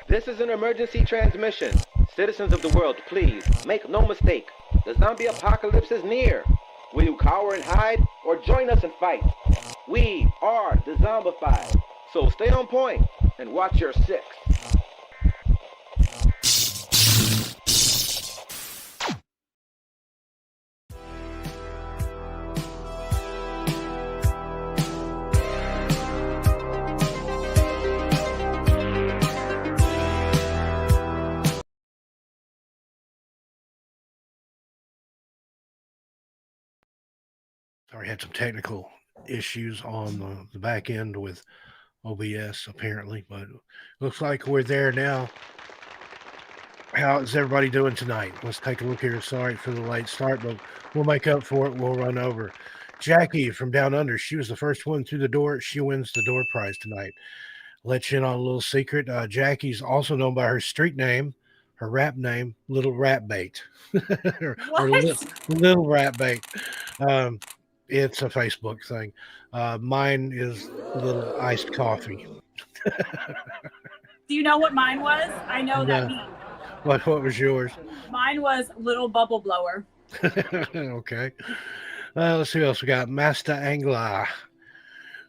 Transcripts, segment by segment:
This is an emergency transmission. Citizens of the world, please, make no mistake. The zombie apocalypse is near. Will you cower and hide, or join us and fight? We are Dezombified. So stay on point and watch your six. Sorry, had some technical issues on the back end with OBS apparently, but looks like we're there now. How is everybody doing tonight? Let's take a look here. Sorry for the late start, but we'll make up for it. We'll run over. Jackie from Down Under, she was the first one through the door. She wins the door prize tonight. Let you in on a little secret. Jackie's also known by her street name, her rap name, Little Rat Bait. or Little Rat Bait. It's a Facebook thing. Mine is Little Iced Coffee. Do you know what mine was? I know that meme. What was yours? Mine was Little Bubble Blower. Okay. Let's see what else we got. Master Angler.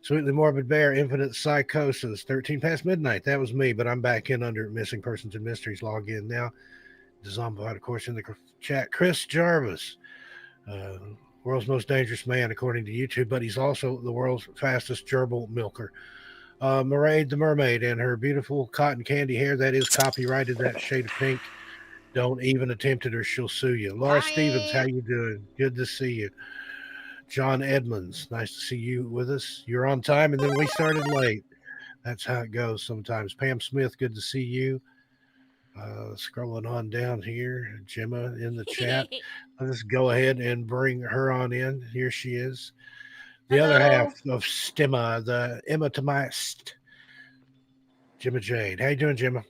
Sweetly Morbid Bear, Infinite Psychosis, 13 past midnight. That was me, but I'm back in under Missing Persons and Mysteries. Log in now. Dezombified, of course, in the chat. Chris Jarvis, world's most dangerous man, according to YouTube, but he's also the world's fastest gerbil milker. Mairead the Mermaid and her beautiful cotton candy hair. That is copyrighted, that shade of pink. Don't even attempt it or she'll sue you. Laura Stevens, how you doing? Good to see you. John Edmonds, nice to see you with us. You're on time, and then we started late. That's how it goes sometimes. Pam Smith, good to see you. Scrolling on down here, Gemma in the chat. Let's go ahead and bring her on in. Here she is. The other half of Stemma, the ematomist, Gemma Jade. How you doing, Gemma?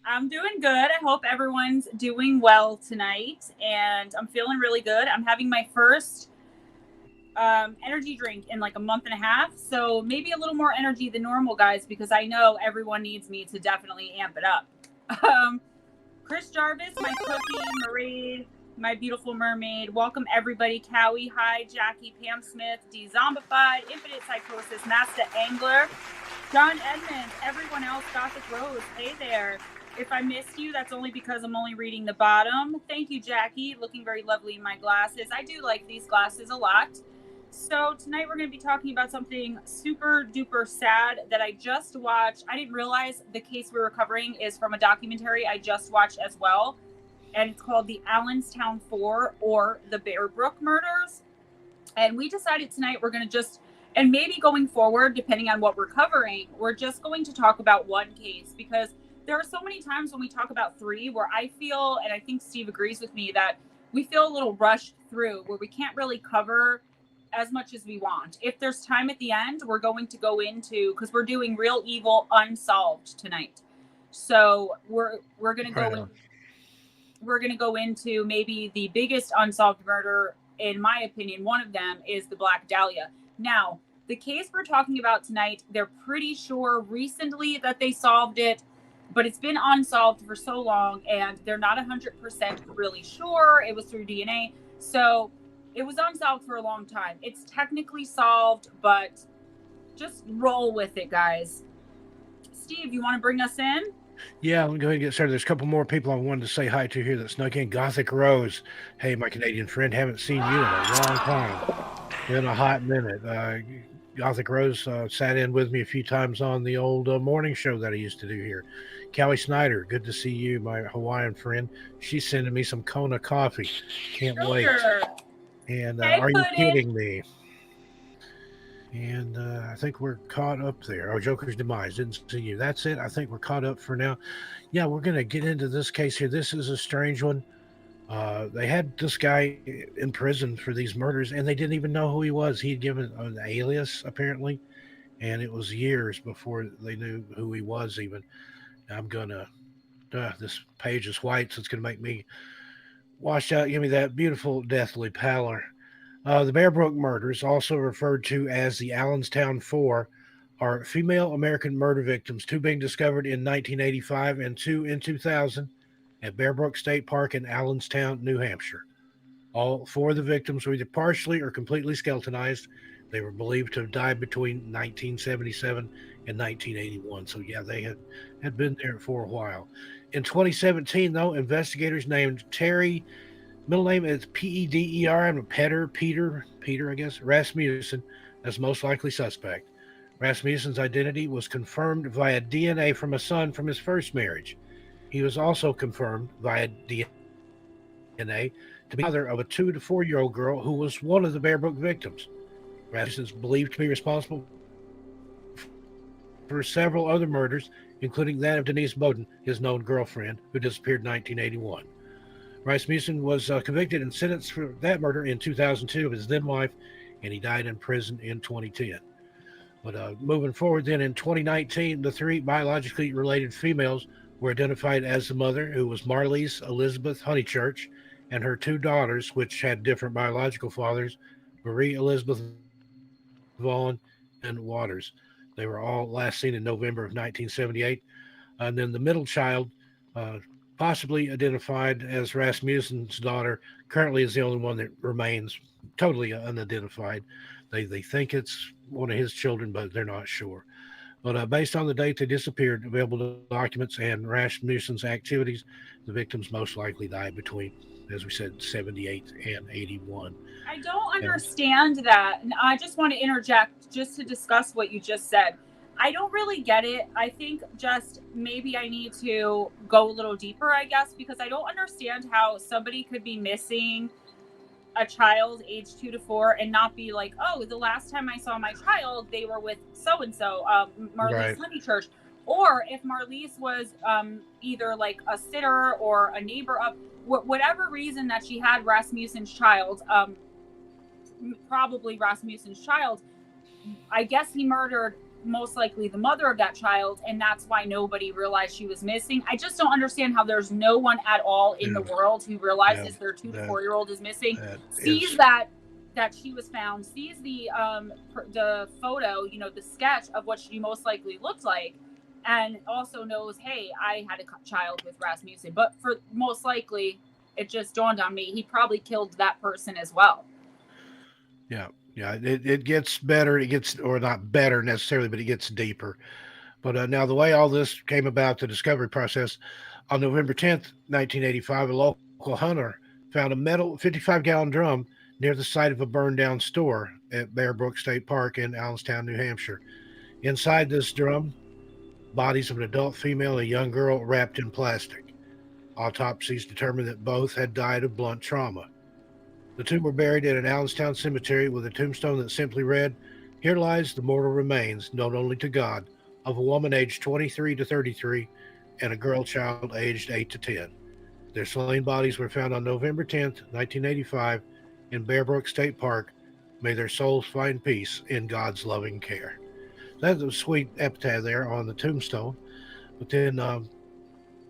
I'm doing good. I hope everyone's doing well tonight, and I'm feeling really good. I'm having my first energy drink in like a month and a half, so maybe a little more energy than normal, guys, because I know everyone needs me to definitely amp it up. Chris Jarvis, my cookie, Mairead, my beautiful mermaid. Welcome everybody. Cowie, hi, Jackie, Pam Smith, Dezombified, Infinite Psychosis, Master Angler, John Edmonds, everyone else, Gothic Rose. Hey there. If I missed you, that's only because I'm only reading the bottom. Thank you, Jackie. Looking very lovely in my glasses. I do like these glasses a lot. So tonight we're going to be talking about something super duper sad that I just watched. I didn't realize the case we were covering is from a documentary I just watched as well. And it's called the Allenstown Four, or the Bear Brook murders. And we decided tonight we're going to just, and maybe going forward, depending on what we're covering, we're just going to talk about one case, because there are so many times when we talk about three where I feel, and I think Steve agrees with me, that we feel a little rushed through, where we can't really cover as much as we want. If there's time at the end, we're going to go into, because we're doing Real Evil Unsolved tonight. So we're going to go in, we're going to go into maybe the biggest unsolved murder, in my opinion. One of them is the Black Dahlia. Now, the case we're talking about tonight, they're pretty sure recently that they solved it, but it's been unsolved for so long, and they're not 100% really sure. It was through DNA. So it was unsolved for a long time. It's technically solved, but just roll with it, guys. Steve, you want to bring us in? Yeah, let me go ahead and get started. There's a couple more people I wanted to say hi to here that snuck in. Gothic Rose. Hey, my Canadian friend. Haven't seen you in a long time. Been a hot minute. Gothic Rose sat in with me a few times on the old morning show that I used to do here. Callie Snyder, good to see you, my Hawaiian friend. She's sending me some Kona coffee. Can't wait. And hey, are you kidding me? And I think we're caught up there. Oh, Joker's Demise. Didn't see you. That's it. I think we're caught up for now. Yeah, we're going to get into this case here. This is a strange one. They had this guy in prison for these murders, and they didn't even know who he was. He had given an alias, apparently, and it was years before they knew who he was even. I'm going to... this page is white, so it's going to make me wash out. Give me that beautiful deathly pallor. The Bear Brook murders, also referred to as the Allenstown Four, are female American murder victims, 2 being discovered in 1985 and 2 in 2000 at Bear Brook State Park in Allenstown, New Hampshire. All 4 of the victims were either partially or completely skeletonized. They were believed to have died between 1977 and 1981. So, yeah, they had been there for a while. In 2017, though, investigators named Terry, middle name is Peder, and Peder, I guess, Rasmussen, as most likely suspect. Rasmussen's identity was confirmed via DNA from a son from his first marriage. He was also confirmed via DNA to be the mother of a 2 to 4 year old girl who was one of the Bear Brook victims. Rasmussen is believed to be responsible for several other murders, including that of Denise Bowden, his known girlfriend, who disappeared in 1981. Rasmussen was convicted and sentenced for that murder in 2002 of his then wife, and he died in prison in 2010. But moving forward, then in 2019, the 3 biologically related females were identified as the mother, who was Marlyse Elizabeth Honeychurch, and her 2 daughters, which had different biological fathers, Marie Elizabeth Vaughn and Waters. They were all last seen in November of 1978. And then the middle child, possibly identified as Rasmussen's daughter, currently is the only one that remains totally unidentified. They think it's one of his children, but they're not sure. But based on the date they disappeared, available documents, and Rasmussen's activities, the victims most likely died between, as we said, 78 and 81. I don't understand that. And I just want to interject just to discuss what you just said. I don't really get it. I think just maybe I need to go a little deeper, I guess, because I don't understand how somebody could be missing a child age 2 to 4 and not be like, oh, the last time I saw my child, they were with so-and-so, Marlyse Honeychurch. Or if Marlyse was either like a sitter or a neighbor of whatever reason that she had Rasmussen's child, probably Rasmussen's child, I guess he murdered most likely the mother of that child, and that's why nobody realized she was missing. I just don't understand how there's no one at all in the world who realizes their 2 to 4 year old is missing, sees that she was found, sees the photo, the sketch of what she most likely looked like, and also knows, hey, I had a child with Rasmussen. But for most likely, it just dawned on me, he probably killed that person as well. Yeah. Yeah, it gets better. It gets, or not better necessarily, but it gets deeper. But now the way all this came about, the discovery process, on November 10th, 1985, a local hunter found a metal 55-gallon drum near the site of a burned down store at Bear Brook State Park in Allenstown, New Hampshire. Inside this drum, bodies of an adult female and a young girl wrapped in plastic. Autopsies determined that both had died of blunt trauma. The 2 were buried in an Allenstown cemetery with a tombstone that simply read, "Here lies the mortal remains, known only to God, of a woman aged 23 to 33 and a girl child aged 8 to 10. Their slain bodies were found on November 10th, 1985, in Bear Brook State Park. May their souls find peace in God's loving care." That's a sweet epitaph there on the tombstone. But then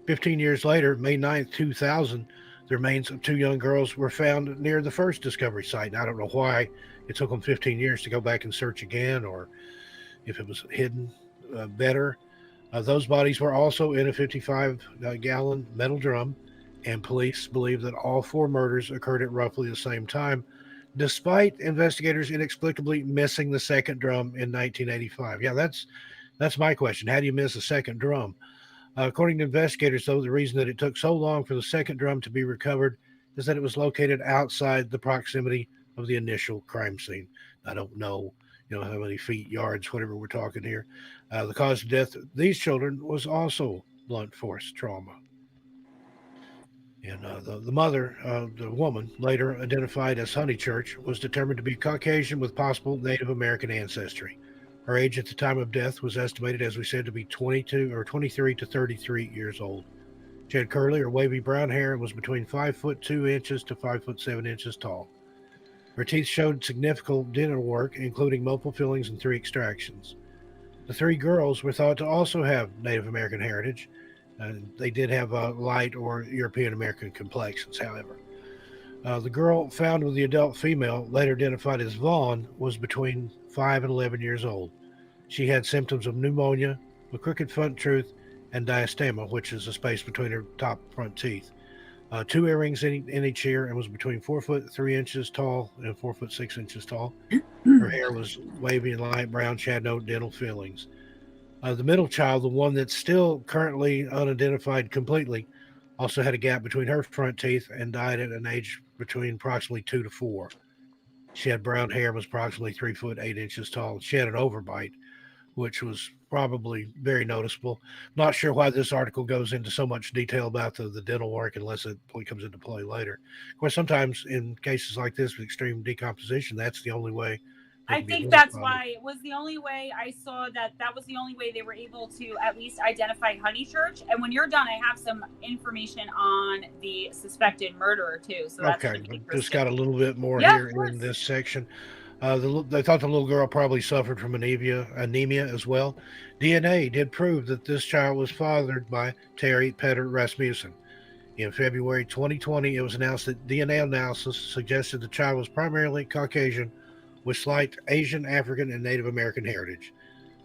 15 years later, May 9th, 2000, the remains of 2 young girls were found near the first discovery site. And I don't know why it took them 15 years to go back and search again, or if it was hidden better. Those bodies were also in a 55-gallon metal drum, and police believe that all 4 murders occurred at roughly the same time, despite investigators inexplicably missing the second drum in 1985. Yeah, that's my question. How do you miss a second drum? According to investigators, though, the reason that it took so long for the second drum to be recovered is that it was located outside the proximity of the initial crime scene. I don't know, how many feet, yards, whatever we're talking here. The cause of death of these children was also blunt force trauma. And the mother, the woman, later identified as Honeychurch, was determined to be Caucasian with possible Native American ancestry. Her age at the time of death was estimated, as we said, to be 23 to 33 years old. She had curly or wavy brown hair and was between 5'2" to 5'7" tall. Her teeth showed significant dental work, including multiple fillings and 3 extractions. The 3 girls were thought to also have Native American heritage. They did have light or European American complexions, however. The girl found with the adult female, later identified as Vaughn, was between 5 and 11 years old. She had symptoms of pneumonia, a crooked front tooth, and diastema, which is a space between her top front teeth. 2 earrings in each ear, and was between 4'3" tall and 4'6" tall. Her hair was wavy and light brown. She had no dental fillings. The middle child, the one that's still currently unidentified completely, also had a gap between her front teeth and died at an age between approximately 2 to 4. She had brown hair and was approximately 3'8" tall. She had an overbite, which was probably very noticeable. Not sure why this article goes into so much detail about the dental work unless it comes into play later. Of course, sometimes in cases like this with extreme decomposition, that's the only way. I think that's why it was the only way I saw that was the only way they were able to at least identify Honeychurch. And when you're done, I have some information on the suspected murderer too. So that's okay, just got a little bit more here in this section. They thought the little girl probably suffered from anemia as well. DNA did prove that this child was fathered by Terrence Peder Rasmussen. In February 2020, it was announced that DNA analysis suggested the child was primarily Caucasian with slight Asian, African, and Native American heritage.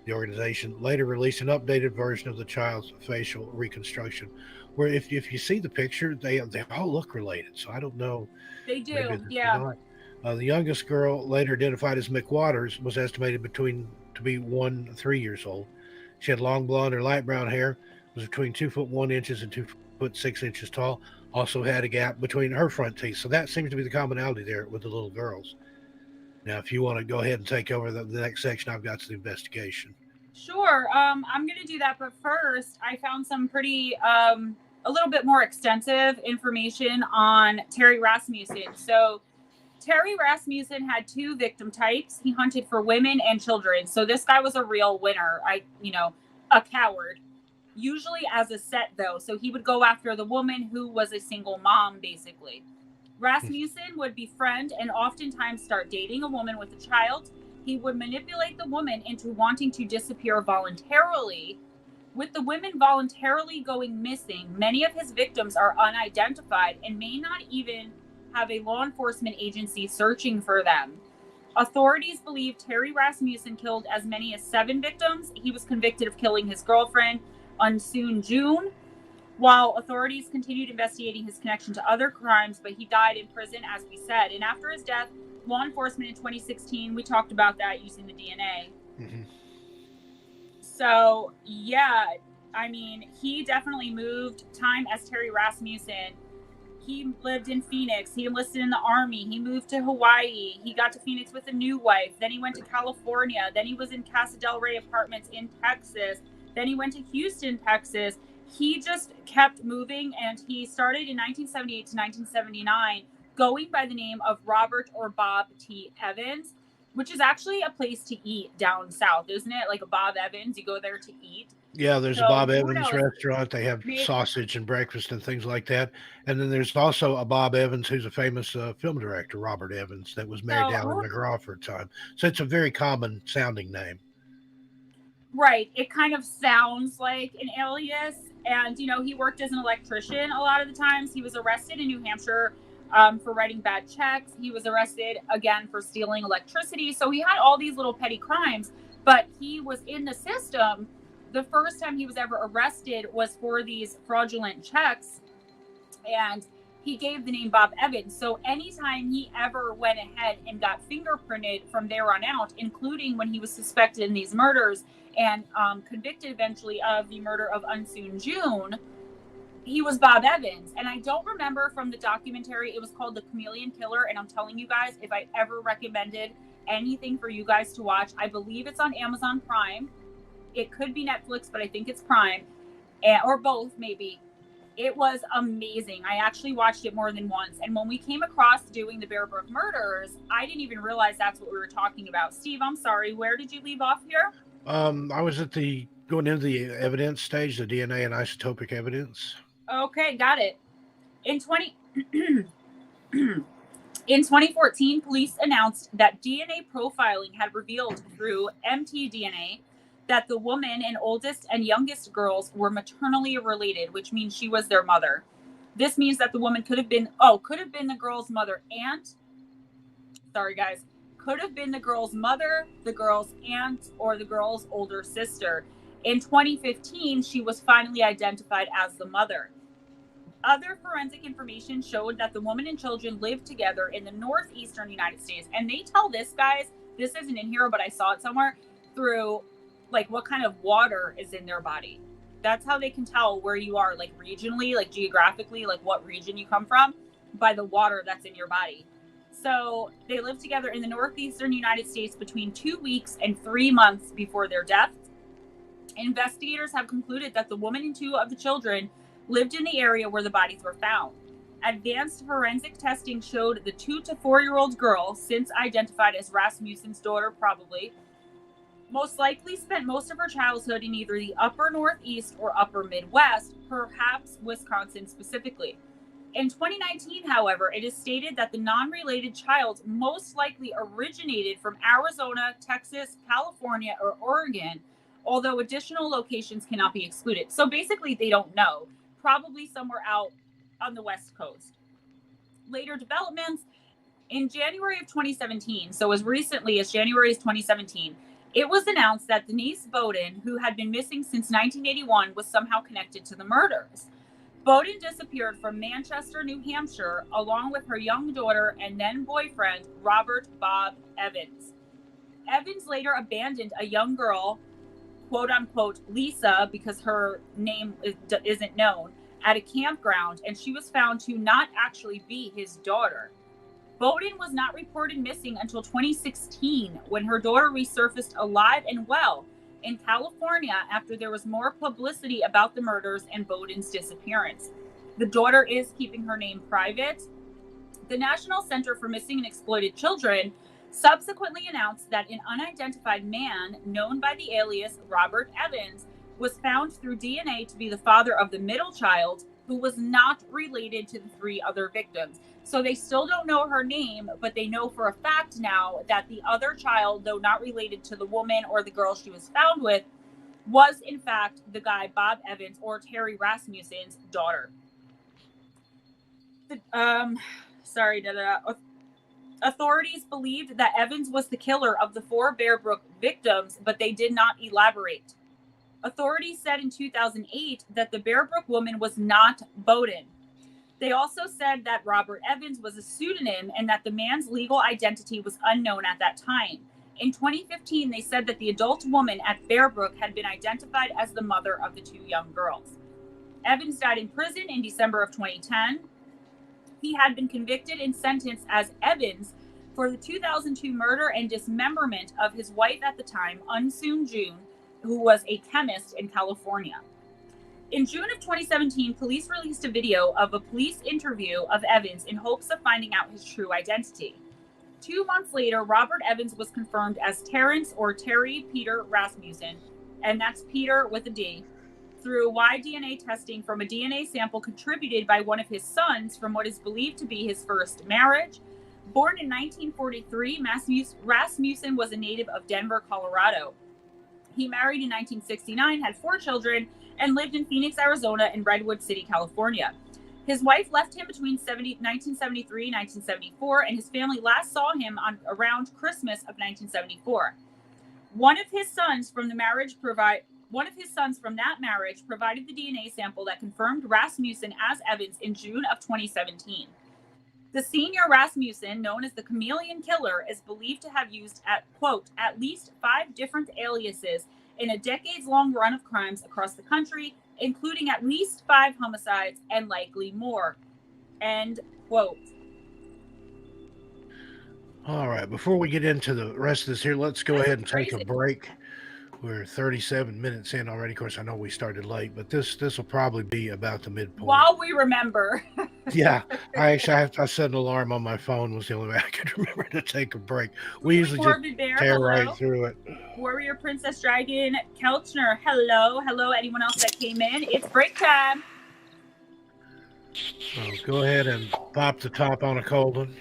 The organization later released an updated version of the child's facial reconstruction, where if you see the picture, they all look related. So I don't know. They do, yeah. The youngest girl, later identified as McWaters, was estimated to be 3 years old. She had long blonde or light brown hair, was between 2'1" and 2'6" tall. Also had a gap between her front teeth. So that seems to be the commonality there with the little girls. Now, if you want to go ahead and take over the next section, I've got the investigation. Sure. I'm going to do that. But first, I found some pretty, a little bit more extensive information on Terrence Rasmussen. So Terrence Rasmussen had 2 victim types. He hunted for women and children. So this guy was a real winner. A coward. Usually as a set, though. So he would go after the woman who was a single mom, basically. Rasmussen would befriend and oftentimes start dating a woman with a child. He would manipulate the woman into wanting to disappear voluntarily. With the women voluntarily going missing, many of his victims are unidentified and may not even have a law enforcement agency searching for them. Authorities believe Terrence Rasmussen killed as many as 7 victims. He was convicted of killing his girlfriend, Eunsoon Jun, while authorities continued investigating his connection to other crimes, but he died in prison, as we said. And after his death, law enforcement in 2016, we talked about that using the DNA. Mm-hmm. So, yeah, I mean, he definitely moved time as Terrence Rasmussen. He lived in Phoenix. He enlisted in the Army. He moved to Hawaii. He got to Phoenix with a new wife. Then he went to California. Then he was in Casa del Rey Apartments in Texas. Then he went to Houston, Texas. He just kept moving, and he started in 1978 to 1979 going by the name of Robert or Bob T. Evans, which is actually a place to eat down south, isn't it? Like a Bob Evans, you go there to eat. Yeah, there's a Bob Evans restaurant. They have sausage and breakfast and things like that. And then there's also a Bob Evans who's a famous film director, Robert Evans, that was married down in the Crawford time. So it's a very common sounding name. Right. It kind of sounds like an alias. And, he worked as an electrician a lot of the times. He was arrested in New Hampshire for writing bad checks. He was arrested again for stealing electricity. So he had all these little petty crimes, but he was in the system. The first time he was ever arrested was for these fraudulent checks, and he gave the name Bob Evans. So anytime he ever went ahead and got fingerprinted from there on out, including when he was suspected in these murders and convicted eventually of the murder of Eunsoon Jun, he was Bob Evans. And I don't remember from the documentary, it was called The Chameleon Killer. And I'm telling you guys, if I ever recommended anything for you guys to watch, I believe it's on Amazon Prime. It could be Netflix, but I think it's Prime, or both maybe. It was amazing. I actually watched it more than once. And when we came across doing the Bear Brook murders, I didn't even realize that's what we were talking about. Steve, I'm sorry. Where did you leave off here? I was going into the evidence stage, the DNA and isotopic evidence. Okay, got it. In 2014, police announced that DNA profiling had revealed through mtDNA that the woman and oldest and youngest girls were maternally related, which means she was their mother. This means that the woman could have been the girl's mother aunt. Sorry, guys. could have been the girl's mother, the girl's aunt, or the girl's older sister. In 2015, she was finally identified as the mother. Other forensic information showed that the woman and children lived together in the northeastern United States. And they tell this, guys, this isn't in here, but I saw it somewhere, through like what kind of water is in their body. That's how they can tell where you are, like regionally, like geographically, like what region you come from, by the water that's in your body. So they lived together in the northeastern United States between 2 weeks and 3 months before their death. Investigators have concluded that the woman and 2 of the children lived in the area where the bodies were found. Advanced forensic testing showed the 2 to 4-year-old girl, since identified as Rasmussen's daughter probably, most likely spent most of her childhood in either the upper Northeast or upper Midwest, perhaps Wisconsin specifically. In 2019, however, it is stated that the non-related child most likely originated from Arizona, Texas, California, or Oregon, although additional locations cannot be excluded. So basically, they don't know. Probably somewhere out on the West Coast. Later developments, in January of 2017, so as recently as January 2017, it was announced that Denise Bowden, who had been missing since 1981, was somehow connected to the murders. Bowden disappeared from Manchester, New Hampshire, along with her young daughter and then boyfriend, Robert Bob Evans. Evans later abandoned a young girl, quote unquote Lisa, because her name isn't known, at a campground, and she was found to not actually be his daughter. Bowden was not reported missing until 2016, when her daughter resurfaced alive and well in California after there was more publicity about the murders and Bowden's disappearance. The daughter is keeping her name private. The National Center for Missing and Exploited Children subsequently announced that an unidentified man known by the alias Robert Evans was found through DNA to be the father of the middle child, who was not related to the 3 other victims. So they still don't know her name, but they know for a fact now that the other child, though not related to the woman or the girl she was found with, was in fact the guy Bob Evans, or Terry Rasmussen's daughter. Authorities believed that Evans was the killer of the 4 Bear Brook victims, but they did not elaborate. Authorities said in 2008 that the Bear Brook woman was not Bowden. They also said that Robert Evans was a pseudonym and that the man's legal identity was unknown at that time. In 2015, they said that the adult woman at Bear Brook had been identified as the mother of the 2 young girls. Evans died in prison in December of 2010. He had been convicted and sentenced as Evans for the 2002 murder and dismemberment of his wife at the time, Eunsoon Jun, who was a chemist in California. In June of 2017, police released a video of a police interview of Evans in hopes of finding out his true identity. 2 months later, Robert Evans was confirmed as Terrence or Terry Peder Rasmussen, and that's Peter with a D, through Y-DNA testing from a DNA sample contributed by one of his sons from what is believed to be his first marriage. Born in 1943, Rasmussen was a native of Denver, Colorado. He married in 1969, had 4 children, and lived in Phoenix, Arizona, and Redwood City, California. His wife left him between 1973 and 1974, and his family last saw him around Christmas of 1974. One of his sons from that marriage provided the DNA sample that confirmed Rasmussen as Evans in June of 2017. The senior Rasmussen, known as the Chameleon Killer, is believed to have used at least 5 different aliases in a decades-long run of crimes across the country, including at least 5 homicides and likely more. End quote. All right, before we get into the rest of this here, let's go ahead and take a break. We're 37 minutes in already. Of course, I know we started late, but this will probably be about the midpoint. While we remember. Yeah, I set an alarm on my phone. Was the only way I could remember to take a break. We usually just tear right through it. Warrior Princess Dragon Kelchner, hello. Hello, anyone else that came in. It's break time. So go ahead and pop the top on a cold one.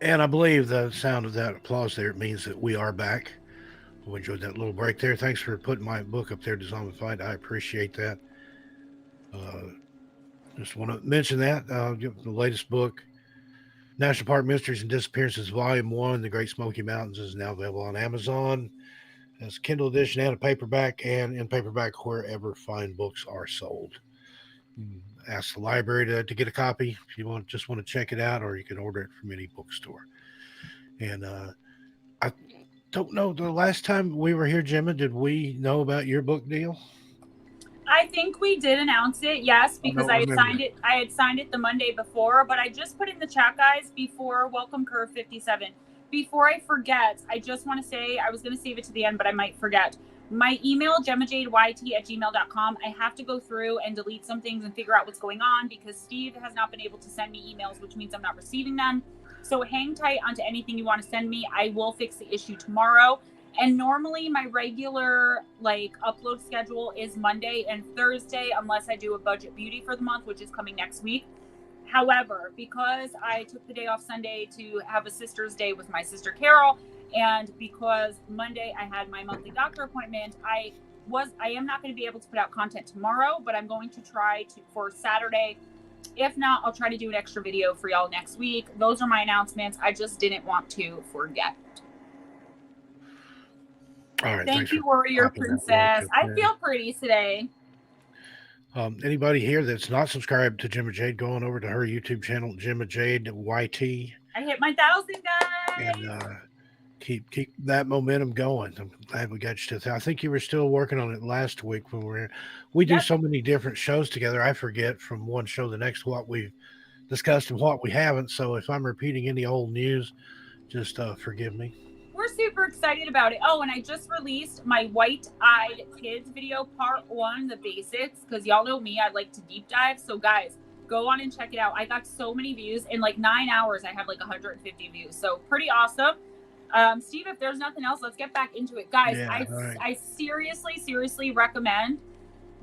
And I believe the sound of that applause there means that we are back. We enjoyed that little break there. Thanks for putting my book up there, Dezombified. I appreciate that. Uh, just want to mention that the latest book, National Park Mysteries and Disappearances, Volume 1, The Great Smoky Mountains, is now available on Amazon as a Kindle edition and a paperback, and in paperback wherever fine books are sold. Ask the library to get a copy if you just want to check it out, or you can order it from any bookstore. And I don't know, the last time we were here, Gemma, did we know about your book deal? I think we did announce it, yes, because I had signed it the Monday before, but I just put in the chat, guys, before Welcome Curve 57. Before I forget, I just want to say, I was going to save it to the end, but I might forget. My email, gemmajadeyt@gmail.com. I have to go through and delete some things and figure out what's going on because Steve has not been able to send me emails, which means I'm not receiving them. So hang tight onto anything you want to send me. I will fix the issue tomorrow. And normally my regular upload schedule is Monday and Thursday, unless I do a budget beauty for the month, which is coming next week. However, because I took the day off Sunday to have a sister's day with my sister Carol, and because Monday I had my monthly doctor appointment, I am not going to be able to put out content tomorrow, but I'm going to try for Saturday. If not, I'll try to do an extra video for y'all next week. Those are my announcements. I just didn't want to forget. All right, thank you, Warrior Princess. I feel pretty today. Anybody here that's not subscribed to Gemma Jade, going over to her YouTube channel, Gemma Jade YT. I hit my 1,000, guys. And keep that momentum going. I'm glad we got you to. I think you were still working on it last week when we were here. We do so many different shows together. I forget from one show to the next what we've discussed and what we haven't. So if I'm repeating any old news, just forgive me. We're super excited about it. Oh, and I just released my White-Eyed Kids video, part 1, the basics, because y'all know me, I like to deep dive. So guys, go on and check it out. I got so many views. In 9 hours, I have 150 views. So pretty awesome. Steve, if there's nothing else, let's get back into it. Guys, I seriously recommend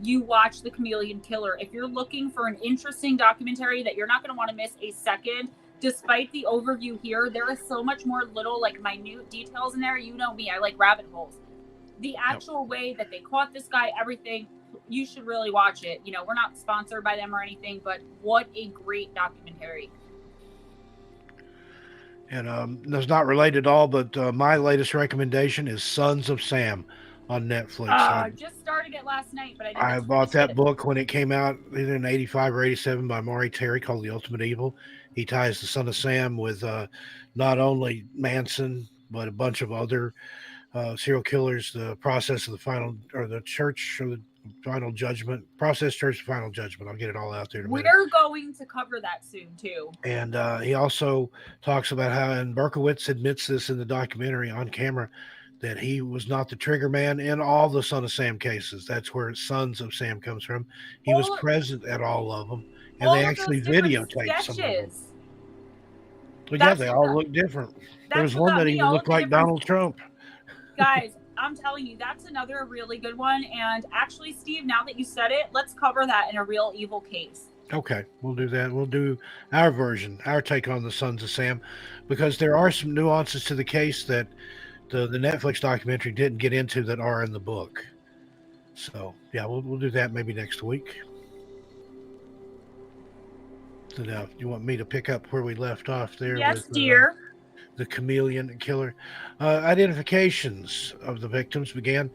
you watch The Chameleon Killer. If you're looking for an interesting documentary that you're not going to want to miss a second, despite the overview here, there is so much more little, minute details in there. You know me, I like rabbit holes. The actual way that they caught this guy, everything, you should really watch it. You know, we're not sponsored by them or anything, but what a great documentary. And that's not related at all, but my latest recommendation is Sons of Sam on Netflix. I just started it last night, but I bought that book when it came out in 85 or 87 by Maury Terry, called The Ultimate Evil. He ties the Son of Sam with not only Manson, but a bunch of other serial killers, the process of the final, or the church, or the final judgment, process church, final judgment. I'll get it all out there in a minute. We're going to cover that soon too. And he also talks about how, and Berkowitz admits this in the documentary on camera, that he was not the trigger man in all the Son of Sam cases. That's where Sons of Sam comes from. He was present at all of them, and they actually videotaped some of them. But yeah, they all look different. There was one that even looked like Donald Trump. Guys, I'm telling you, that's another really good one. And actually, Steve, now that you said it, let's cover that in a real evil case. Okay, we'll do that. We'll do our version, our take on the Sons of Sam, because there are some nuances to the case that the Netflix documentary didn't get into that are in the book. So yeah, we'll do that maybe next week. So now, you want me to pick up where we left off there? Yes, dear. The Chameleon Killer. Identifications of the victims began,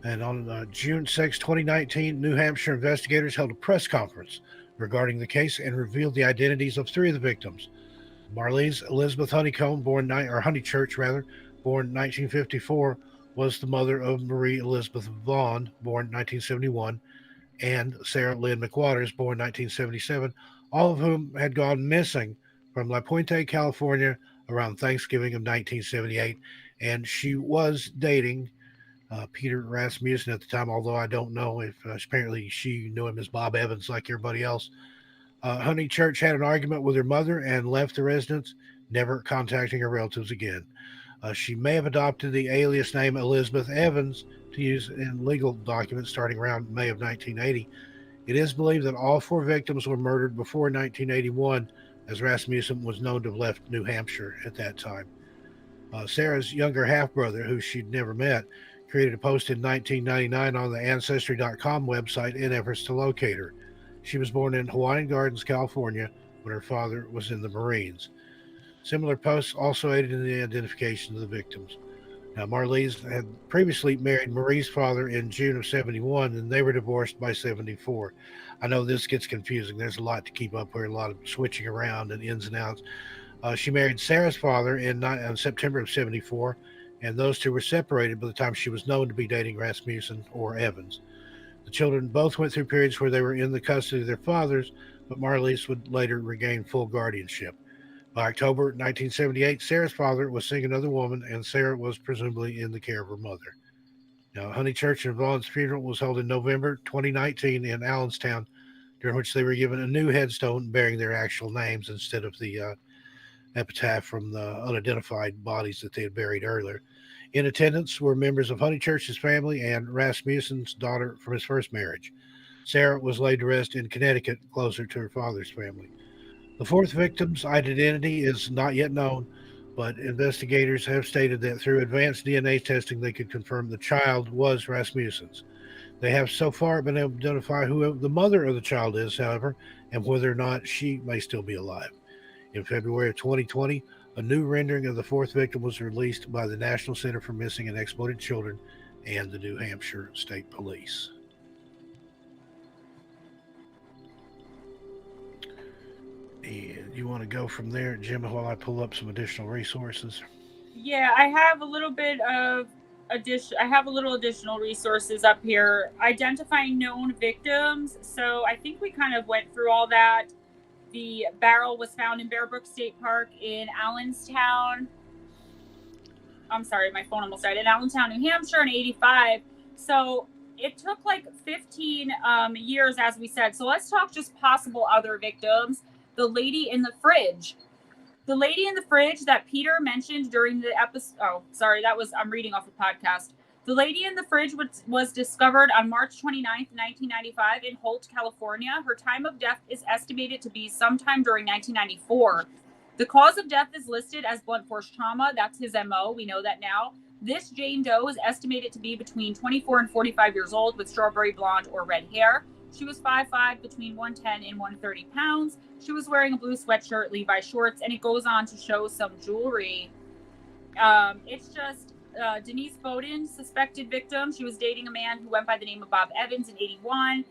and on June 6, 2019, New Hampshire investigators held a press conference regarding the case and revealed the identities of 3 of the victims. Marlyse Elizabeth Honeychurch, born 1954, was the mother of Marie Elizabeth Vaughn, born 1971, and Sarah Lynn McWaters, born 1977, all of whom had gone missing from La Puente, California, around Thanksgiving of 1978. And she was dating Peder Rasmussen at the time, although I don't know if apparently she knew him as Bob Evans like everybody else. Honeychurch had an argument with her mother and left the residence, never contacting her relatives again. She may have adopted the alias name Elizabeth Evans to use in legal documents starting around May of 1980. It is believed that all 4 victims were murdered before 1981, as Rasmussen was known to have left New Hampshire at that time. Sarah's younger half-brother, who she'd never met, created a post in 1999 on the Ancestry.com website in efforts to locate her. She was born in Hawaiian Gardens, California, when her father was in the Marines. Similar posts also aided in the identification of the victims. Now, Marlyse had previously married Marie's father in June of 71, and they were divorced by 74. I know this gets confusing. There's a lot to keep up here, a lot of switching around and ins and outs. She married Sarah's father in September of 74, and those two were separated by the time she was known to be dating Rasmussen or Evans. The children both went through periods where they were in the custody of their fathers, but Marlyse would later regain full guardianship. By October 1978, Sarah's father was seeing another woman, and Sarah was presumably in the care of her mother. Now, Honeychurch and Vaughn's funeral was held in November 2019 in Allenstown, during which they were given a new headstone bearing their actual names instead of the epitaph from the unidentified bodies that they had buried earlier. In attendance were members of Honeychurch's family and Rasmussen's daughter from his first marriage. Sarah was laid to rest in Connecticut, closer to her father's family. The fourth victim's identity is not yet known, but investigators have stated that through advanced DNA testing, they could confirm the child was Rasmussen's. They have so far been able to identify who the mother of the child is, however, and whether or not she may still be alive. In February of 2020, a new rendering of the fourth victim was released by the National Center for Missing and Exploited Children and the New Hampshire State Police. And you want to go from there, Gemma, while I pull up some additional resources? Yeah, I have a little additional resources up here. Identifying known victims. So I think we kind of went through all that. The barrel was found in Brook State Park in Allenstown. I'm sorry, my phone almost died. In Allenstown, New Hampshire in 85. So it took like 15 years, as we said. So let's talk just possible other victims. The lady in the fridge. The lady in the fridge that Peter mentioned during the episode. Oh, sorry, I'm reading off a podcast. The lady in the fridge was discovered on March 29th, 1995 in Holt, California. Her time of death is estimated to be sometime during 1994. The cause of death is listed as blunt force trauma. That's his MO. We know that now. This Jane Doe is estimated to be between 24 and 45 years old with strawberry blonde or red hair. She was 5'5", between 110 and 130 pounds. She was wearing a blue sweatshirt, Levi shorts, and it goes on to show some jewelry. It's just Denise Bowden, suspected victim. She was dating a man who went by the name of Bob Evans in 81.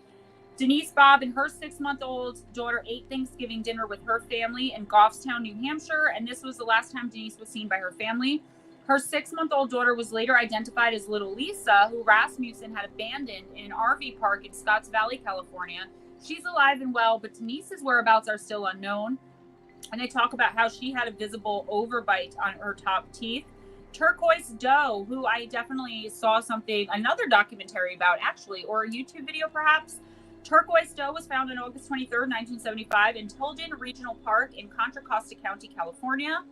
Denise Bob and her 6-month-old daughter ate Thanksgiving dinner with her family in Goffstown, New Hampshire, and this was the last time Denise was seen by her family. Her 6-month-old daughter was later identified as little Lisa, who Rasmussen had abandoned in an RV park in Scotts Valley, California. She's alive and well, but Denise's whereabouts are still unknown. And they talk about how she had a visible overbite on her top teeth. Turquoise Doe, who I definitely saw another documentary about actually, or a YouTube video perhaps. Turquoise Doe was found on August 23rd, 1975 in Tilden Regional Park in Contra Costa County, California.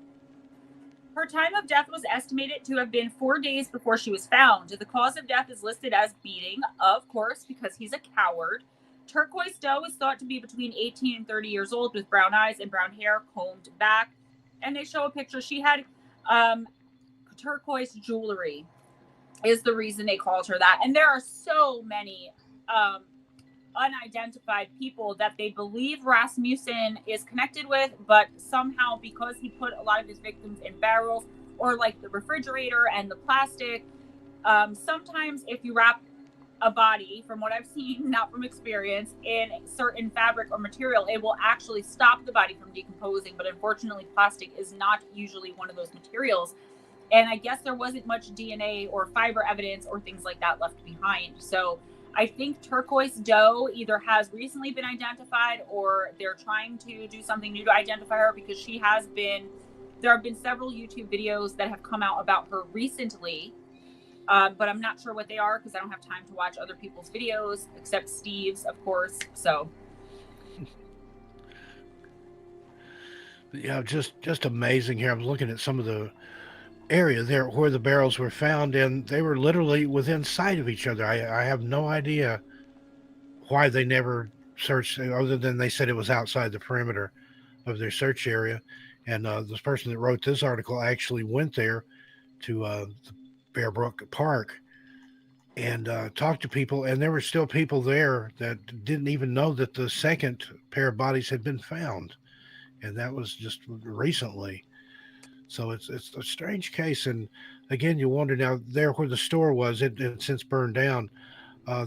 Her time of death was estimated to have been 4 days before she was found. The cause of death is listed as beating, of course, because he's a coward. Turquoise Doe is thought to be between 18 and 30 years old with brown eyes and brown hair combed back. And they show a picture. She had turquoise jewelry is the reason they called her that. And there are so many unidentified people that they believe Rasmussen is connected with, but somehow because he put a lot of his victims in barrels or like the refrigerator and the plastic, sometimes if you wrap a body, from what I've seen, not from experience, in certain fabric or material, it will actually stop the body from decomposing. But unfortunately, plastic is not usually one of those materials. And I guess there wasn't much DNA or fiber evidence or things like that left behind. So I think Turquoise Doe either has recently been identified or they're trying to do something new to identify her, because there have been several YouTube videos that have come out about her recently. But I'm not sure what they are because I don't have time to watch other people's videos except Steve's, of course. So, yeah, just amazing here. I'm looking at some of the area there where the barrels were found, and they were literally within sight of each other. I have no idea why they never searched, other than they said it was outside the perimeter. of their search area. And this person that wrote this article actually went there to the Bear Brook Park and talked to people, and there were still people there that didn't even know that the second pair of bodies had been found, and that was just recently. So it's a strange case, and again, you wonder now there where the store was, it had since burned down.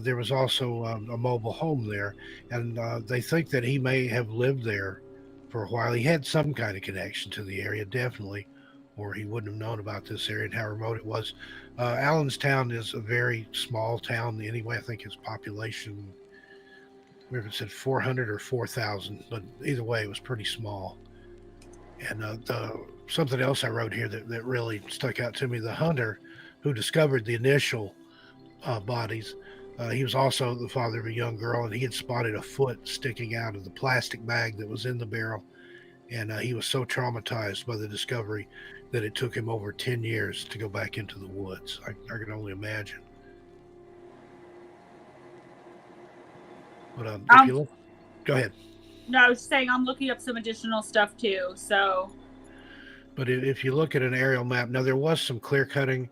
There was also a mobile home there, and they think that he may have lived there for a while. He had some kind of connection to the area, definitely, or he wouldn't have known about this area and how remote it was. Allenstown is a very small town anyway. I think its population, whether it said 400 or 4,000, but either way, it was pretty small. And something else I wrote here that really stuck out to me, the hunter who discovered the initial bodies, he was also the father of a young girl, and he had spotted a foot sticking out of the plastic bag that was in the barrel. And he was so traumatized by the discovery that it took him over 10 years to go back into the woods. I can only imagine. But if you look, go ahead. No, I was saying I'm looking up some additional stuff too. So, but if you look at an aerial map, now there was some clear cutting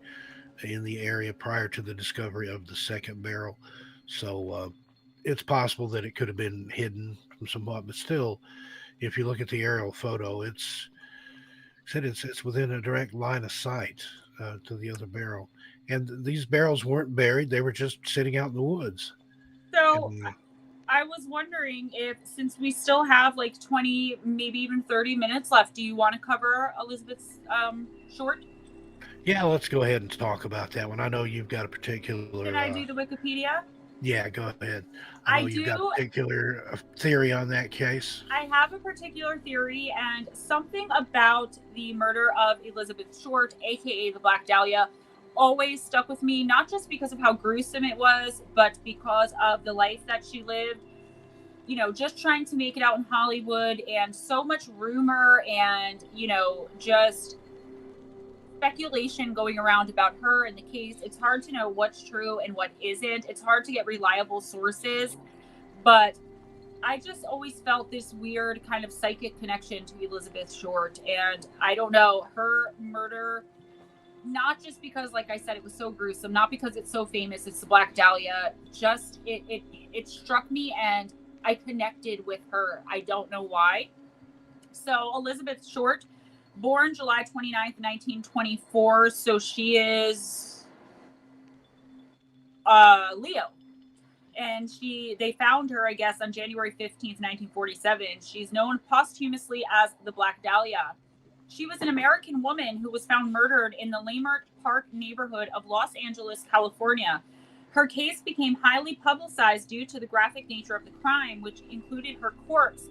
in the area prior to the discovery of the second barrel, so it's possible that it could have been hidden from somewhat. But still, if you look at the aerial photo, it's within a direct line of sight to the other barrel, and these barrels weren't buried; they were just sitting out in the woods. So. I was wondering if, since we still have like 20, maybe even 30 minutes left, do you want to cover Elizabeth's short? Yeah, let's go ahead and talk about that one. I know you've got a particular... Can I do the Wikipedia? Yeah, go ahead. I know you've got a particular theory on that case. I have a particular theory, and something about the murder of Elizabeth Short, a.k.a. the Black Dahlia, always stuck with me, not just because of how gruesome it was, but because of the life that she lived, you know, just trying to make it out in Hollywood, and so much rumor and, you know, just speculation going around about her and the case. It's hard to know what's true and what isn't. It's hard to get reliable sources, but I just always felt this weird kind of psychic connection to Elizabeth Short, and I don't know, her murder, not just because, like I said, it was so gruesome, not because it's so famous, it's the Black Dahlia, just it struck me and I connected with her. I don't know why. So Elizabeth Short, born July 29th, 1924, so she is Leo. And they found her, I guess, on January 15th, 1947. She's known posthumously as the Black Dahlia. She was an American woman who was found murdered in the Leimert Park neighborhood of Los Angeles, California. Her case became highly publicized due to the graphic nature of the crime, which included her corpse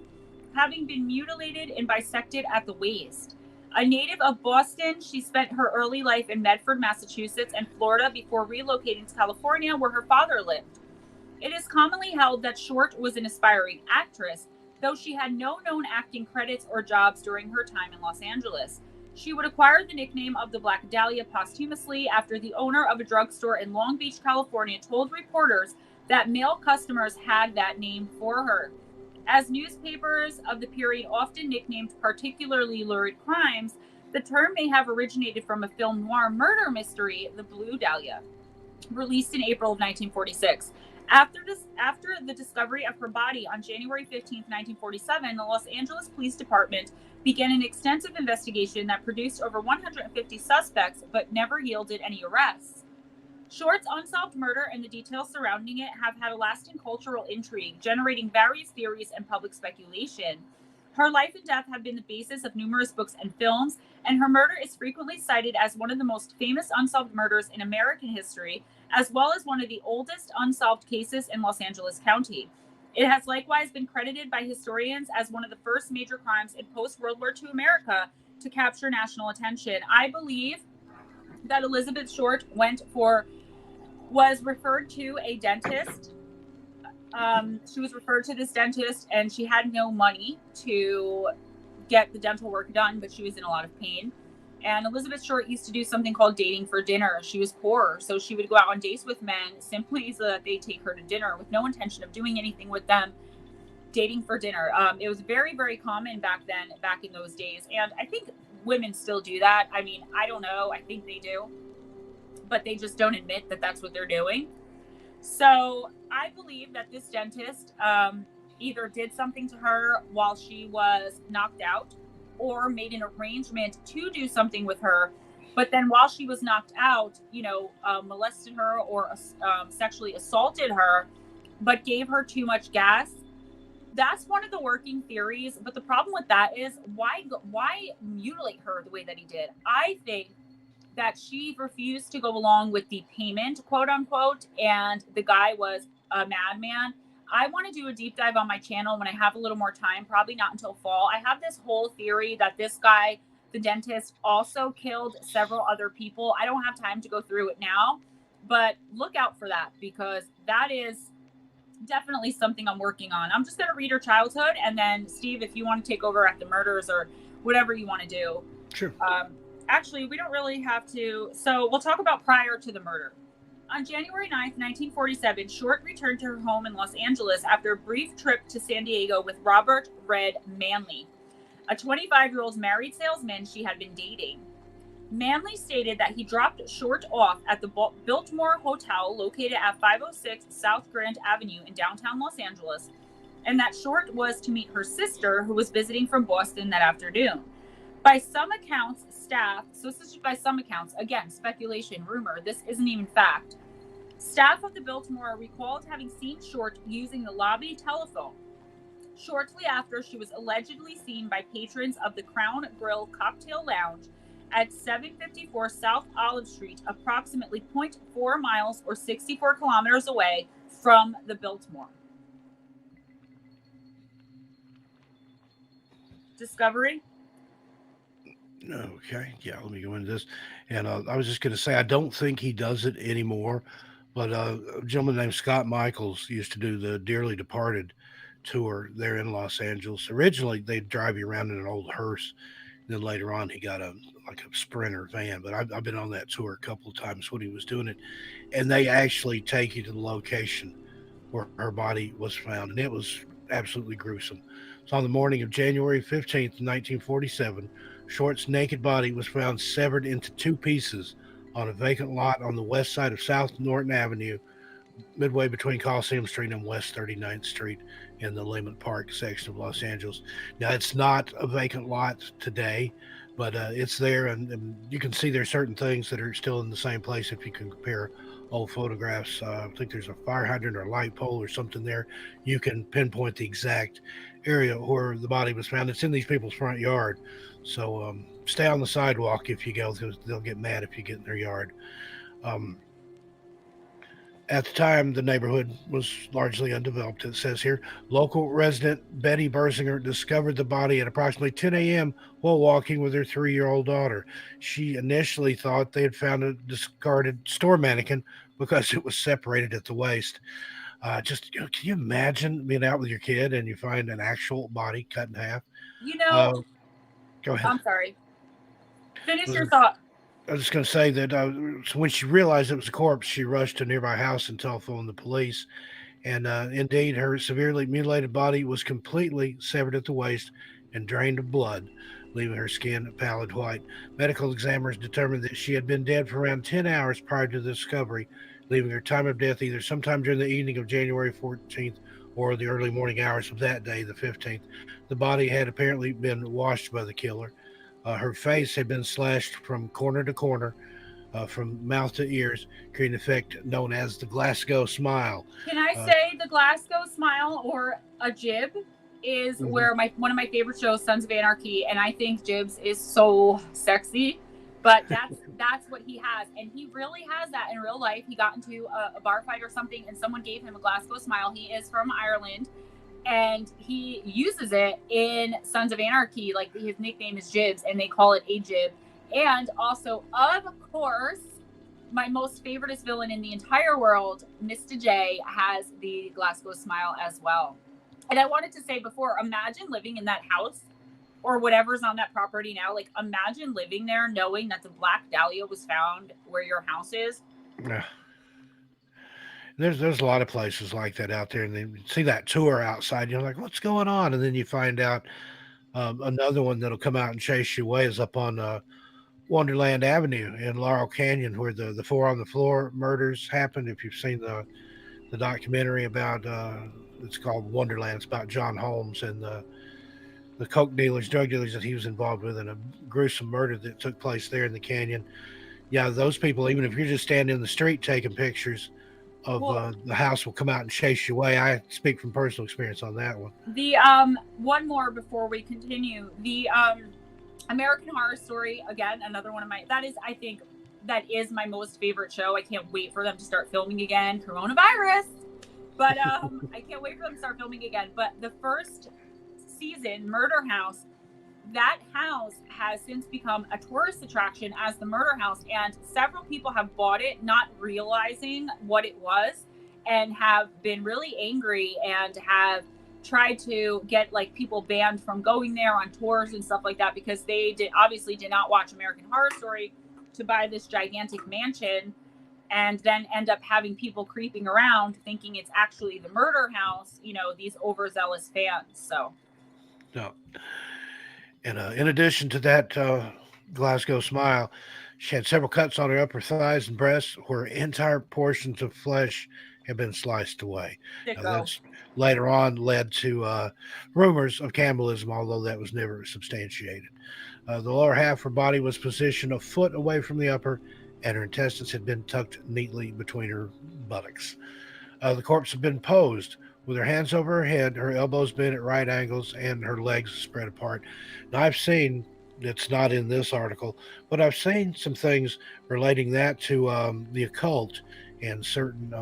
having been mutilated and bisected at the waist. A native of Boston, she spent her early life in Medford, Massachusetts, and Florida before relocating to California, where her father lived. It is commonly held that Short was an aspiring actress, though she had no known acting credits or jobs during her time in Los Angeles. She would acquire the nickname of the Black Dahlia posthumously after the owner of a drugstore in Long Beach, California, told reporters that male customers had that name for her. As newspapers of the period often nicknamed particularly lurid crimes, the term may have originated from a film noir murder mystery, The Blue Dahlia, released in April of 1946. After the discovery of her body on January 15, 1947, the Los Angeles Police Department began an extensive investigation that produced over 150 suspects, but never yielded any arrests. Short's unsolved murder and the details surrounding it have had a lasting cultural intrigue, generating various theories and public speculation. Her life and death have been the basis of numerous books and films, and her murder is frequently cited as one of the most famous unsolved murders in American history, as well as one of the oldest unsolved cases in Los Angeles County. It has likewise been credited by historians as one of the first major crimes in post-World War II America to capture national attention. I believe that Elizabeth Short was referred to a dentist. She was referred to this dentist, and she had no money to get the dental work done, but she was in a lot of pain. And Elizabeth Short used to do something called dating for dinner. She was poor, so she would go out on dates with men simply so that they take her to dinner with no intention of doing anything with them. dating for dinner. It was very, very common back in those days. And I think women still do that. I mean, I don't know. I think they do, but they just don't admit that that's what they're doing. So I believe that this dentist either did something to her while she was knocked out or made an arrangement to do something with her. But then while she was knocked out, molested her or sexually assaulted her, but gave her too much gas. That's one of the working theories. But the problem with that is why mutilate her the way that he did? I think that she refused to go along with the payment, quote unquote, and the guy was a madman. I want to do a deep dive on my channel when I have a little more time, probably not until fall. I have this whole theory that this guy, the dentist, also killed several other people. I don't have time to go through it now, but look out for that because that is definitely something I'm working on. I'm just going to read her childhood, and then Steve, if you want to take over at the murders or whatever you want to do. Sure. Actually, we don't really have to. So we'll talk about prior to the murder. On January 9th, 1947, Short returned to her home in Los Angeles after a brief trip to San Diego with Robert Red Manley, a 25-year-old married salesman she had been dating. Manley stated that he dropped Short off at the Biltmore Hotel located at 506 South Grand Avenue in downtown Los Angeles, and that Short was to meet her sister, who was visiting from Boston that afternoon. By some accounts, staff, so this is by some accounts, again, speculation, rumor, this isn't even fact. Staff of the Biltmore recalled having seen Short using the lobby telephone. Shortly after, she was allegedly seen by patrons of the Crown Grill Cocktail Lounge at 754 South Olive Street, approximately 0.4 miles or 64 kilometers away from the Biltmore. Discovery? Okay, yeah, let me go into this. And I was just going to say, I don't think he does it anymore, but a gentleman named Scott Michaels used to do the Dearly Departed tour there in Los Angeles. Originally, they'd drive you around in an old hearse. Then later on, he got a Sprinter van. But I've been on that tour a couple of times when he was doing it, and they actually take you to the location where her body was found, and it was absolutely gruesome. So on the morning of January 15th, 1947, Short's naked body was found severed into two pieces on a vacant lot on the west side of South Norton Avenue, midway between Coliseum Street and West 39th Street in the Lehman Park section of Los Angeles. Now, it's not a vacant lot today, but it's there, and you can see there's certain things that are still in the same place if you can compare old photographs. I think there's a fire hydrant or a light pole or something there. You can pinpoint the exact area where the body was found. It's in these people's front yard. So stay on the sidewalk if you go, because they'll get mad if you get in their yard. At the time, the neighborhood was largely undeveloped. It says here, local resident Betty Bersinger discovered the body at approximately 10 a.m. while walking with her 3-year-old daughter. She initially thought they had found a discarded store mannequin because it was separated at the waist. Can you imagine being out with your kid and you find an actual body cut in half? Go ahead. I'm sorry. Finish your thought. I was just going to say that so when she realized it was a corpse, she rushed to a nearby house and telephoned the police. And indeed, her severely mutilated body was completely severed at the waist and drained of blood, leaving her skin pallid white. Medical examiners determined that she had been dead for around 10 hours prior to the discovery, leaving her time of death either sometime during the evening of January 14th or the early morning hours of that day, the 15th. The body had apparently been washed by the killer. Her face had been slashed from corner to corner, from mouth to ears, creating an effect known as the Glasgow smile. Can I say the Glasgow smile or a jib is where one of my favorite shows, Sons of Anarchy, and I think Jibs is so sexy, but that's what he has, and he really has that in real life. He got into a bar fight or something, and someone gave him a Glasgow smile. He is from Ireland. And he uses it in Sons of Anarchy, like his nickname is Jibs, and they call it a jib. And also, of course, my most favoriteest villain in the entire world, Mr. J, has the Glasgow smile as well. And I wanted to say before, imagine living in that house or whatever's on that property now. Like, imagine living there knowing that the Black Dahlia was found where your house is. Yeah. There's a lot of places like that out there, and then you see that tour outside. You're like, what's going on? And then you find out another one that'll come out and chase you away is up on Wonderland Avenue in Laurel Canyon, where the four on the floor murders happened. If you've seen the documentary about it's called Wonderland, it's about John Holmes and the coke dealers, drug dealers that he was involved with in a gruesome murder that took place there in the canyon. Yeah, those people, even if you're just standing in the street taking pictures of the house, will come out and chase you away. I speak from personal experience on that one. The one more before we continue. The American Horror Story, again, another one of my, I think that is my most favorite show. I can't wait for them to start filming again. Coronavirus. But I can't wait for them to start filming again. But the first season, Murder House, that house has since become a tourist attraction as the murder house, and several people have bought it not realizing what it was, and have been really angry and have tried to get like people banned from going there on tours and stuff like that, because they obviously did not watch American Horror Story to buy this gigantic mansion and then end up having people creeping around thinking it's actually the murder house, these overzealous fans. So no. And in addition to that Glasgow smile, she had several cuts on her upper thighs and breasts where entire portions of flesh had been sliced away. That's later on led to rumors of cannibalism, although that was never substantiated. The lower half of her body was positioned a foot away from the upper, and her intestines had been tucked neatly between her buttocks. The corpse had been posed with her hands over her head, her elbows bent at right angles, and her legs spread apart. Now, I've seen, it's not in this article, but I've seen some things relating that to the occult and certain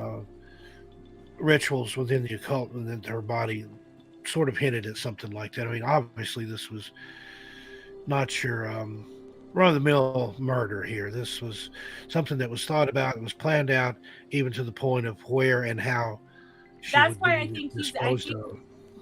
rituals within the occult, and that her body sort of hinted at something like that. I mean, obviously, this was not your run-of-the-mill murder here. This was something that was thought about and was planned out, even to the point of where and how. That's why I think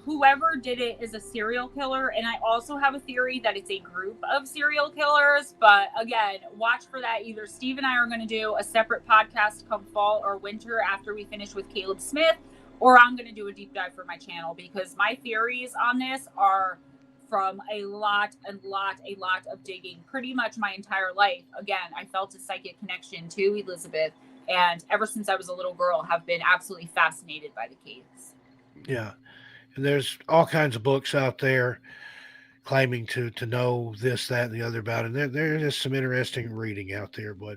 whoever did it is a serial killer. And I also have a theory that it's a group of serial killers. But again, watch for that. Either Steve and I are going to do a separate podcast come fall or winter after we finish with Caleb Smith, or I'm going to do a deep dive for my channel, because my theories on this are from a lot of digging pretty much my entire life. Again, I felt a psychic connection to Elizabeth, and ever since I was a little girl have been absolutely fascinated by the case. Yeah. And there's all kinds of books out there claiming to know this, that, and the other about it. And there is some interesting reading out there. But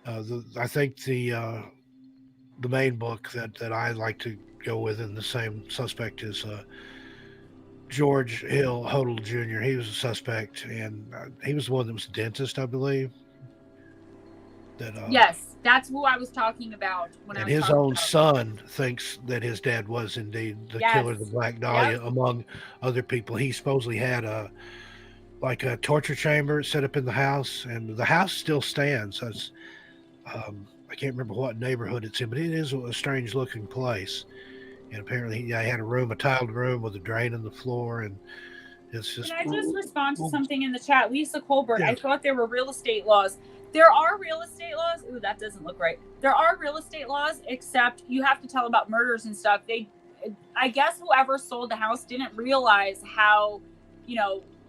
I think the main book that I like to go with, and the same suspect, is George Hill Hodel Jr. He was a suspect, and he was the one that was a dentist, I believe. Yes, that's who I was talking about. And his own son thinks that his dad was indeed the killer of the Black Dahlia, among other people. He supposedly had a torture chamber set up in the house, and the house still stands. So it's, I can't remember what neighborhood it's in, but it is a strange looking place. And apparently he had a tiled room with a drain in the floor, and it's just... Can I just respond to something in the chat? Lisa Colbert, I thought there were real estate laws. There are real estate laws. Ooh, that doesn't look right. There are real estate laws, except you have to tell about murders and stuff. I guess whoever sold the house didn't realize how,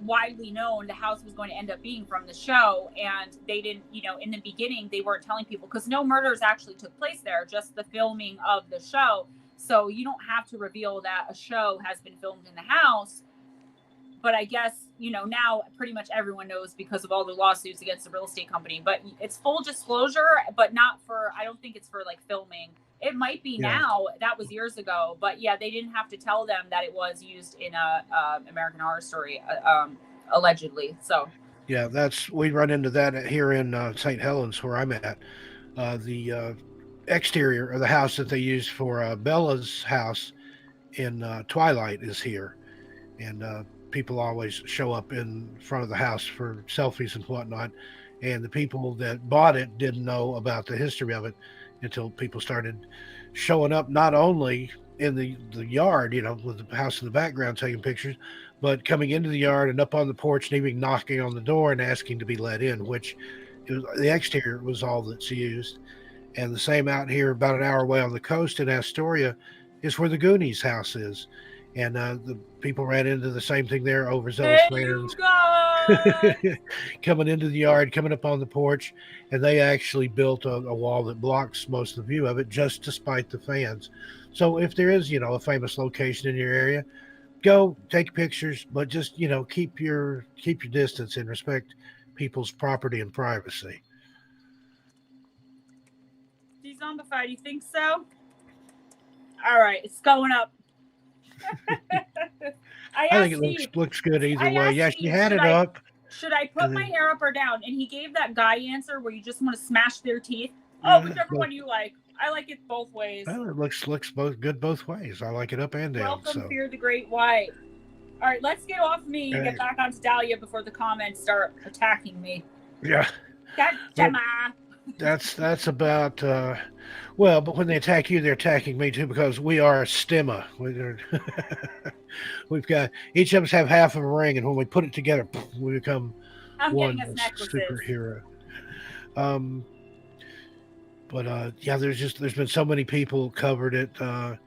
widely known the house was going to end up being from the show. And they didn't, in the beginning, they weren't telling people, because no murders actually took place there, just the filming of the show. So you don't have to reveal that a show has been filmed in the house. But I guess, now pretty much everyone knows because of all the lawsuits against the real estate company. But it's full disclosure, but not for, I don't think it's for like filming. It might be now. That was years ago. But yeah, they didn't have to tell them that it was used in a American Horror Story, allegedly. So yeah, we run into that here in St. Helens, where I'm at. The exterior of the house that they used for Bella's house in Twilight is here. And people always show up in front of the house for selfies and whatnot, and the people that bought it didn't know about the history of it until people started showing up, not only in the yard, with the house in the background taking pictures, but coming into the yard and up on the porch and even knocking on the door and asking to be let in, which the exterior was all that's used. And the same out here, about an hour away on the coast in Astoria, is where the Goonies house is. And the people ran into the same thing there, overzealous Hey, you fans guys! coming into the yard, coming up on the porch, and they actually built a wall that blocks most of the view of it, just to spite the fans. So if there is, a famous location in your area, go take pictures, but just keep your distance and respect people's property and privacy. Dezombified, you think so? All right, it's going up. I think it looks good either way. Yes, you had it up. Should I put my hair up or down? And he gave that guy answer where you just want to smash their teeth. Oh, whichever one you like. I like it both ways. Well, it looks both good both ways. I like it up and down. Welcome, Fear the Great White. All right, let's get off me and get back onto Dahlia before the comments start attacking me. Yeah. Gemma. That's about well, but when they attack you, they're attacking me too, because we are a stemma. We've got, each of us have half of a ring, and when we put it together, we become one superhero. Yeah, there's been so many people covered it. One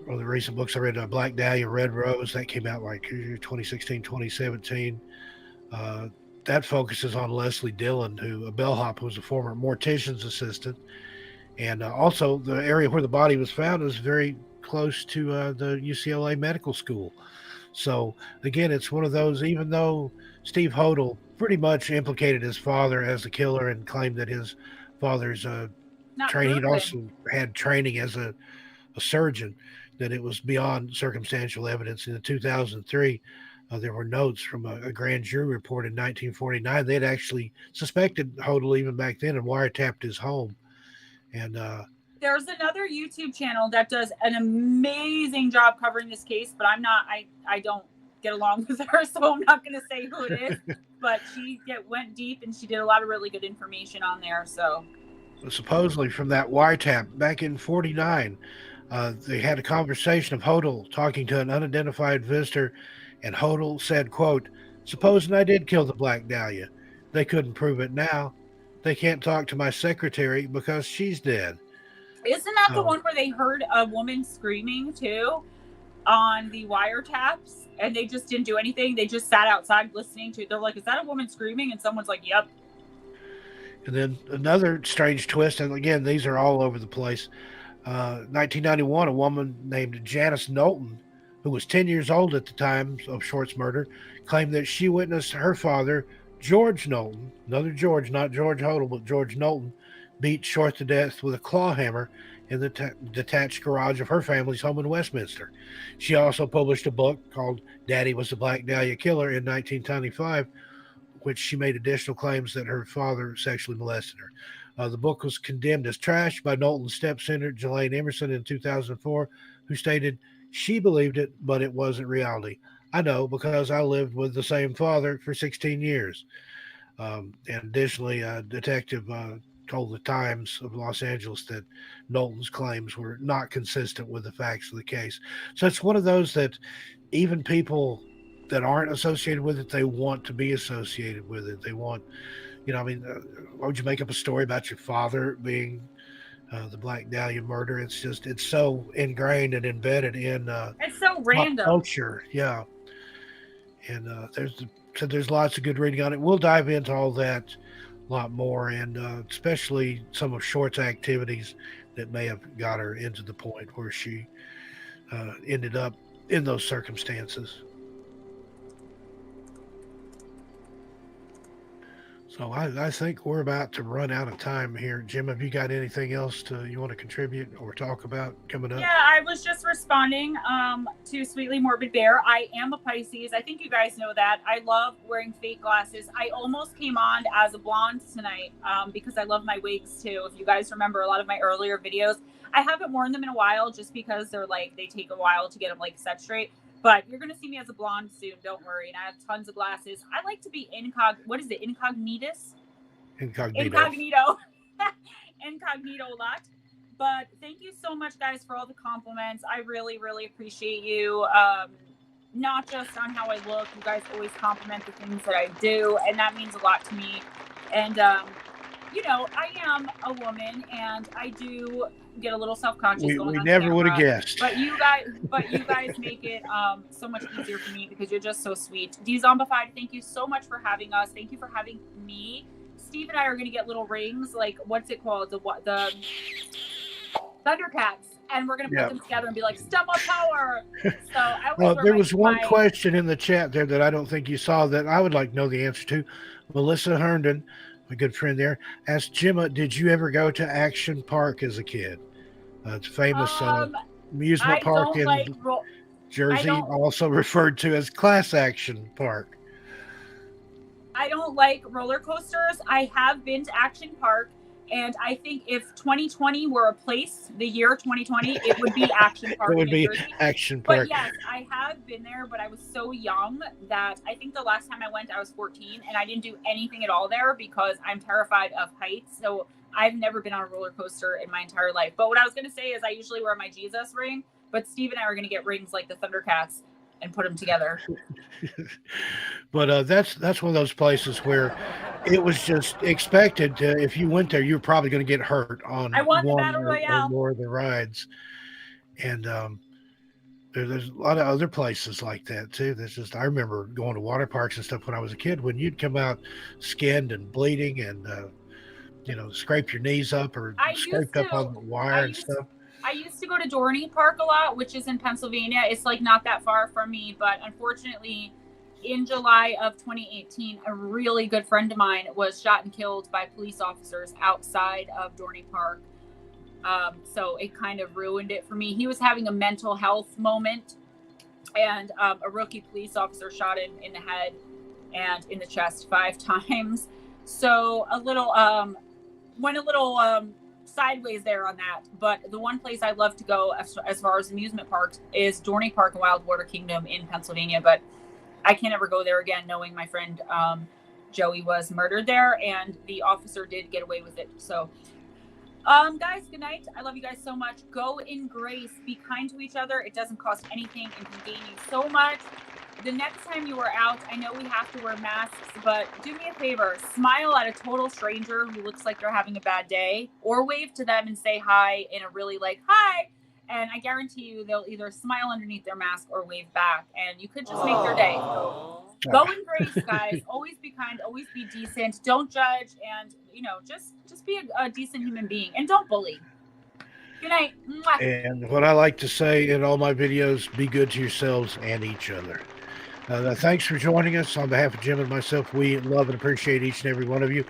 of the recent books I read, Black Dahlia, Red Rose, that came out like 2016, 2017. That focuses on Leslie Dillon, a bellhop who was a former mortician's assistant. And also the area where the body was found is very close to the UCLA Medical School. So again, it's one of those, even though Steve Hodel pretty much implicated his father as the killer and claimed that his father's training, he'd also had training as a surgeon, that it was beyond circumstantial evidence. In 2003, there were notes from a grand jury report in 1949. They'd actually suspected Hodel even back then and wiretapped his home. And there's another YouTube channel that does an amazing job covering this case, but I don't get along with her, so I'm not going to say who it is. But she went deep, and she did a lot of really good information on there. So supposedly from that wiretap back in 49, they had a conversation of Hodel talking to an unidentified visitor, and Hodel said, quote, "Supposing I did kill the Black Dahlia, they couldn't prove it now. They can't talk to my secretary because she's dead." Isn't that the one where they heard a woman screaming too on the wiretaps, and they just didn't do anything? They just sat outside listening to it. They're like, "Is that a woman screaming?" And someone's like, "Yep." And then another strange twist, and again, these are all over the place. 1991, a woman named Janice Knowlton, who was 10 years old at the time of Short's murder, claimed that she witnessed her father, George Knowlton, another George, not George Hodel, but George Knowlton, beat Short to death with a claw hammer in the detached garage of her family's home in Westminster. She also published a book called Daddy Was the Black Dahlia Killer in 1995, which she made additional claims that her father sexually molested her. The book was condemned as trash by Knowlton's stepsister, Jelaine Emerson, in 2004, who stated she believed it, but it wasn't reality. I know, because I lived with the same father for 16 years. And additionally, a detective told the Times of Los Angeles that Knowlton's claims were not consistent with the facts of the case. So it's one of those that even people that aren't associated with it, they want to be associated with it. They want, why would you make up a story about your father being the Black Dahlia murder? It's so ingrained and embedded in it's so random culture. Yeah. And there's lots of good reading on it. We'll dive into all that a lot more, and especially some of Short's activities that may have got her into the point where she ended up in those circumstances. So I think we're about to run out of time here. Jim, have you got anything else you want to contribute or talk about coming up? Yeah, I was just responding to Sweetly Morbid Bear. I am a Pisces. I think you guys know that. I love wearing fake glasses. I almost came on as a blonde tonight because I love my wigs too. If you guys remember a lot of my earlier videos, I haven't worn them in a while just because they take a while to get them set straight. But you're going to see me as a blonde soon. Don't worry. And I have tons of glasses. I like to be incognitus? Incognito. Incognito a lot. But thank you so much, guys, for all the compliments. I really, really appreciate you. Not just on how I look. You guys always compliment the things that I do. And that means a lot to me. And, you know, I am a woman, and I do get a little self-conscious going We on never would have camera. guessed. But you guys make it so much easier for me because you're just so sweet. Dezombified, thank you so much for having us. Thank you for having me. Steve and I are going to get little rings, like, what's it called? The Thundercats. And we're going to put them together and be like, stump of power. So I always there was one question in the chat there that I don't think you saw that I would like to know the answer to. Melissa Herndon, my good friend there, asked Gemma, did you ever go to Action Park as a kid? It's a famous amusement park in Jersey, also referred to as Class Action Park. I don't like roller coasters. I have been to Action Park, and I think if 2020 were a place, the year 2020, it would be Action Park. It would be Jersey. Action Park. But yes, I have been there, but I was so young that I think the last time I went, I was 14, and I didn't do anything at all there because I'm terrified of heights. So I've never been on a roller coaster in my entire life. But what I was going to say is I usually wear my Jesus ring, but Steve and I are going to get rings like the Thundercats and put them together. But that's one of those places where it was just expected to, if you went there, you're probably going to get hurt on one or more of the rides. And there's a lot of other places like that too. There's just, I remember going to water parks and stuff when I was a kid, when you'd come out skinned and bleeding and scrape your knees up or scraped up on the wire and stuff. I used to go to Dorney Park a lot, which is in Pennsylvania. It's like not that far from me, but unfortunately in July of 2018, a really good friend of mine was shot and killed by police officers outside of Dorney Park. So it kind of ruined it for me. He was having a mental health moment, and a rookie police officer shot him in the head and in the chest 5 times. So went a little sideways there on that. But the one place I love to go as far as amusement parks is Dorney Park and Wildwater Kingdom in Pennsylvania. But I can't ever go there again, knowing my friend Joey was murdered there, and the officer did get away with it. So guys, good night. I love you guys so much. Go in grace. Be kind to each other. It doesn't cost anything and can gain you so much. The next time you are out, I know we have to wear masks, but do me a favor. Smile at a total stranger who looks like they're having a bad day, or wave to them and say hi in a really hi. And I guarantee you they'll either smile underneath their mask or wave back, and you could just make their day. So go in grace, guys. Always be kind. Always be decent. Don't judge, and just be a decent human being, and don't bully. Good night. Mwah. And what I like to say in all my videos: be good to yourselves and each other. Thanks for joining us. On behalf of Jim and myself, we love and appreciate each and every one of you.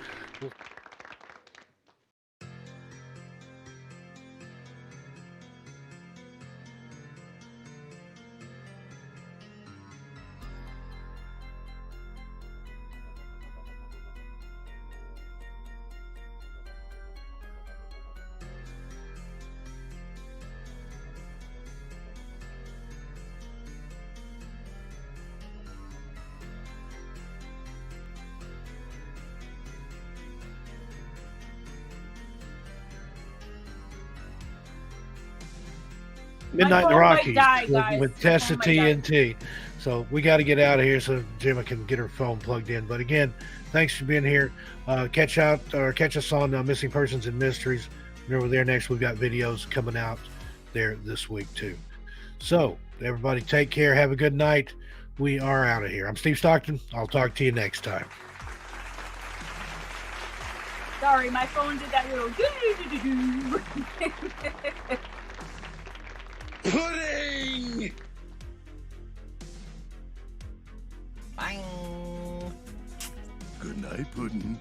Midnight in the Rockies with Tessa TNT. So we got to get out of here so Gemma can get her phone plugged in. But again, thanks for being here. Catch us on Missing Persons and Mysteries. Remember, there next we've got videos coming out there this week too. So everybody, take care. Have a good night. We are out of here. I'm Steve Stockton. I'll talk to you next time. Sorry, my phone did that little pudding. Bang. Good night, pudding.